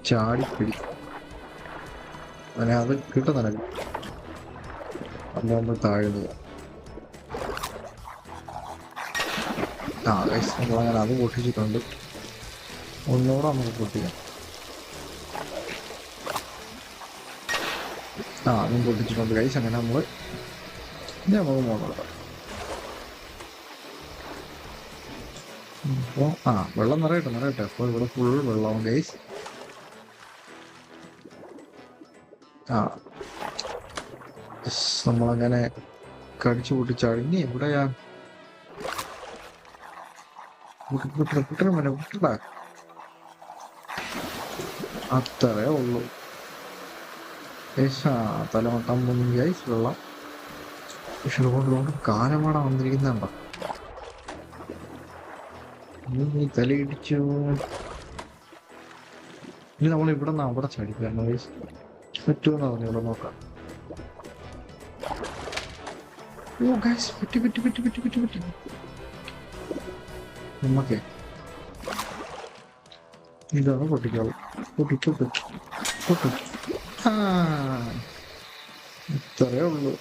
ചാടിപ്പിടി അങ്ങനെ അത് കിട്ടുന്നില്ല. അല്ലാണ്ട് താഴ്ന്നത്. ആ ഗൈസ് നമ്മളങ്ങനെ അത് പൊട്ടിച്ചിട്ടുണ്ട്. ഒന്നുകൂടെ നമുക്ക് പൊട്ടിക്കാം. അതും പൊട്ടിച്ചിട്ടുണ്ട് ഗൈസ്. അങ്ങനെ നമ്മൾ ഇനി നമുക്ക് മോഡൽ അപ്പോൾ വെള്ളം നിറയട്ടെ. അപ്പോൾ ഇവിടെ ഫുൾ വെള്ളമാണ് ഗൈസ്. നമ്മളങ്ങനെ കടിച്ചു പൊട്ടിച്ചാടി. ഇനി എവിടെയാ വിട്ട അത്രേ ഉള്ളൂ ഗൈസ്. തലമൊട്ടാൻ പോകുന്നു ഗൈസ് വെള്ളം. പക്ഷെ കൊണ്ട് കാലമാണ് വന്നിരിക്കുന്നുണ്ടോ? നീ തലയിടിച്ചു. ഇനി നമ്മൾ ഇവിടെ നിന്ന് അവിടെ ചാടിക്കണം ഗൈസ്. പറ്റുമെന്ന് പറഞ്ഞു ഇവിടെ നോക്കാം. ഓ ഗൈസ് പറ്റി. നമ്മക്കേ ഇതാണ് പൊട്ടിക്കാവും. പൊട്ടിച്ചു ഇത്രയേ ഉള്ളൂ.